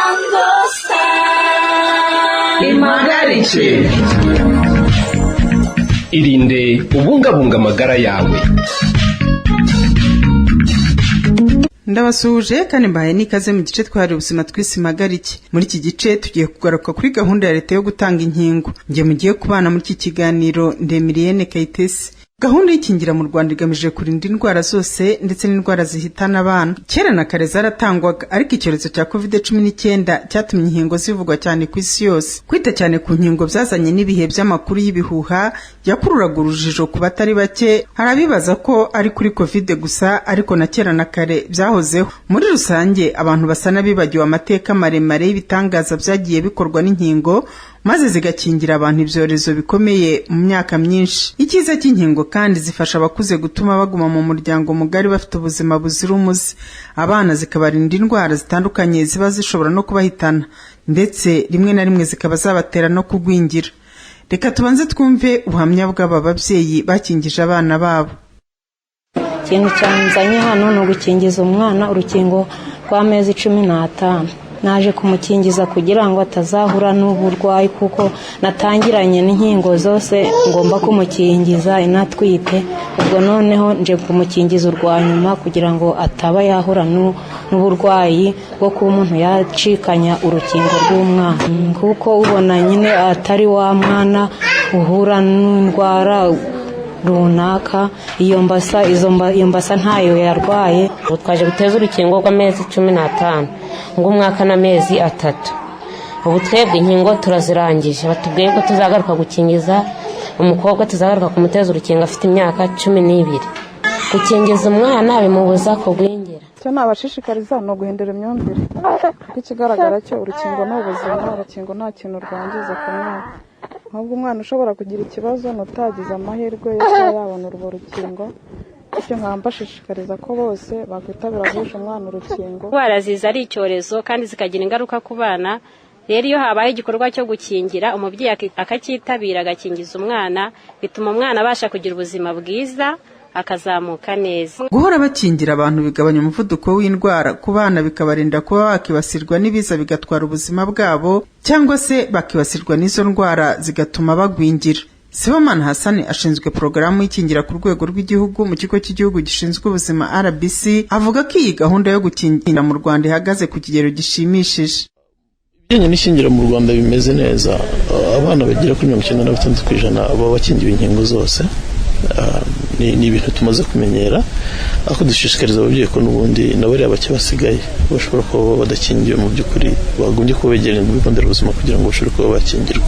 Isango Star. Impagarike. Irinde ubungabunga amagara yawe. Ndabasuhuje kandi mbaye nikaze mu gice twari ubuzima tw'Impagarike. Muri iki gice tugiye kugaruka kuri gahunda ya leta yo gutanga inkingo. Ngiye mugiye kubana muri iki kiganiro Ndemirienne Kayitesi. Gahunda y'ikingira mu Rwanda igamije kurinda indwara zose ndetse n'indwara zihitana abana. Kera na kare zaratangwaga, ariko icyorezo cya COVID-19 cyatumye inkingo zivugwa cyane ku isi yose. Kwita cyane ku nkingo byazanye n'ibihe by'amakuru y'ibihuha yakururaga urujijo ku batari bake. Harabibaza ko ari kuri COVID gusa, ariko na kera na kare byahozeho. Muri rusange abantu basa n'abibagiwe amateka maremare y'ibitangaza byagiye bikorwa n'inkingo maze zigakingira abantu ibyorezo bikomeye mu myaka myinshi. Icyiza cy'inkingo kandi zifasha abakuze gutuma baguma mu muryango mugari bafite ubuzima buzira umuze. Abana zikabarinda indwara zitandukanye ziba zishobora no kubahitana, ndetse rimwe na rimwe zikaba zabatera no kugwingira. Reka tubanze twumve ubuhamya bw'aba babyeyi bakingije abana babo. Ikintu cyanzanye hano ni ugukingiza umwana urukingo rw'amezi 15. Naje kumukingiza kugira ngo atazahura n'uburwayi, kuko natangiranye n'inkingo zose ngomba kumukingiza inatwite. Ubwo noneho nje kumukingiza urwa nyuma kugira ngo ataba yahura n'uburwayi bwo kuba umuntu yacikanya urukingo rw'umwana, kuko ubona nyine atari wa mwana uhura n'indwara runaka. Iyo mbasa ntayo yarwaye. Twaje guteza urukingo rw'amezi 15 ng'umwaka n'amezi 3. Ubu twebwe inkingo turazirangije. Batubwiye ko tuzagaruka gukingiza umukobwa, tuzagaruka kumuteza urukingo afite imyaka 12. Gukingiza umwana bimubuza kugwingira. Cyo nabashishikariza no guhindura imyumvire. Ikigaragara cyo urukingo no ubuzima, urukingo nta kintu rwangiza ku mwana. Ahubwo umwana ushobora kugira ikibazo nutagize amahirwe yo kuba yabona urwo rukingo. Icyo nkambashishikariza ko bose bakwitabira guhisha umwana urukingo. Indwara ziza ari icyorezo kandi zikagira ingaruka ku bana. Rero iyo habaye igikorwa cyo gukingira, umubyeyi akacyitabira agakingiza umwana, bituma umwana abasha kugira ubuzima bwiza, akazamuka neza. Guhora bakingira abantu bigabanya umuvuduko w'indwara ku bana, bikabarinda kuba bakibasirwa n'ibiza bigatwara ubuzima bwabo, cyangwa se bakibasirwa n'izo ndwara zigatuma bagwingira. Sibomana Hassan ashinzwe porogaramu y'ikingira ku rwego rw'igihugu mu kigo cy'igihugu gishinzwe ubuzima RBC, avuga ko iyi gahunda yo gukingira mu Rwanda ihagaze ku kigero gishimishije. Ibijyanye n'ikingira mu Rwanda bimeze neza. Abana bagera kuri 96% baba bakingiwe inkingo zose. Ni ibintu tumaze kumenyera, ako dushishikariza ababyeyi ko n'ubundi nabari abake basigaye bashobora kuba badakingiwe mu by'ukuri bagombye kuba begeranye mu bigo nderabuzima kugira ngo bashobore kuba bakingirwa.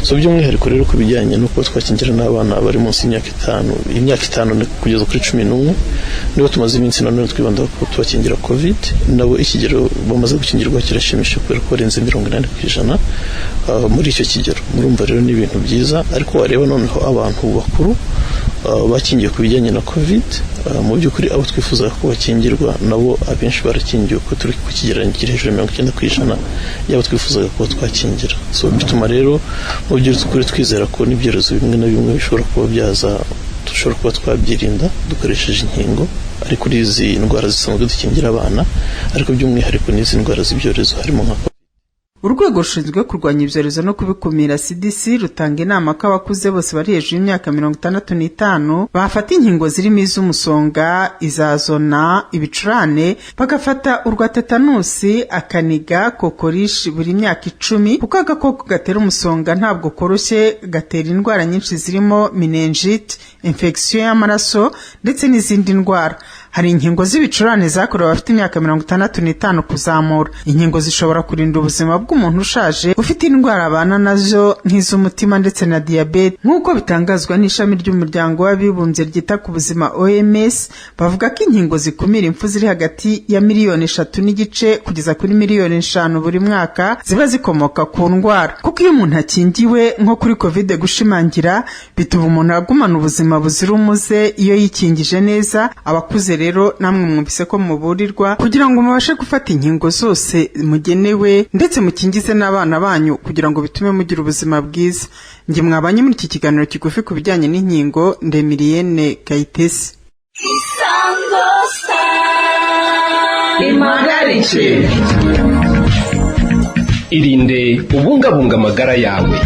So by'umwihariko rero ku bijyanye no kuba twakingira n'abana bari munsi y'imyaka 5 kugeza kuri 11, nibo tumaze iminsi nanone twibanda ko tubakingira COVID. Nabo ikigero bamaze gukingirwa kirashimishije kubera ko barenze 80% muri icyo kigero. Murumva rero ni ibintu byiza, ariko wareba noneho abantu bakuru bakingiye ku bijyanye na COVID, mu by'ukuri abo twifuza ko bakingirwa nabo abenshi barakingiwe, ko turi ku kigereranyo kiri hejuru ya 90% yabo twifuzaga ko twakingira. So bituma rero mu by'ukuri twizera ko n'ibyerezo bimwe na bimwe bishobora kuba byaza, dushobora kuba twabyirinda dukoresheje inkingo, ariko kuri izi ndwara zisanzwe dukingira abana, ariko by'umwihariko n'izi ndwara z'ibyorezo harimo nka Urwego rushinzwe kurwanya ibyorezo no kubikumira CDC rutanga inama ko abakuze bose bari hejuru y'imyaka 65 bafata inkingo zirimo iz'umusonga, izazona, ibicurane, bagafata urwa tetanusi, akaniga, kokorishi buri myaka 10, kuko agakoko gatera umusonga ntabwo koroshye, gatera indwara nyinshi zirimo meningite, infection y'amaraso ndetse n'izindi ndwara. Hari inkingo z'ibicurane zakorewe abafite imyaka 65 kuzamura. Inkingo zishobora kurinda ubuzima bw'umuntu ushaje ufite indwara abana nazo nk'iz'umutima ndetse na diabete, nk'uko bitangazwa n'ishami ry'umuryango w'abibumbye ryita ku buzima OMS. Bavuga ko inkingo zikumira impfu ziri hagati ya 3.5 miliyoni kugeza kuri 5 miliyoni buri mwaka ziba zikomoka ku ndwara. Kuko iyo umuntu akingiwe nko kuri COVID gushimangira, bituma umuntu agumana ubuzima buzira umuze iyo yikingije neza. Abakuze rero namwe mwumvise ko muburirwa kugira ngo mubashe gufata inkingo zose mugenewe, ndetse mukingize n'abana banyu kugira ngo bitume mugira ubuzima bwiza. Nge mwabanye muri iki kiganiro kigufi ku bijyanye n'inkingo, Ndemirienne Kayitesi. Isango Star. Impagarike. irinde ubungabunga amagara yawe.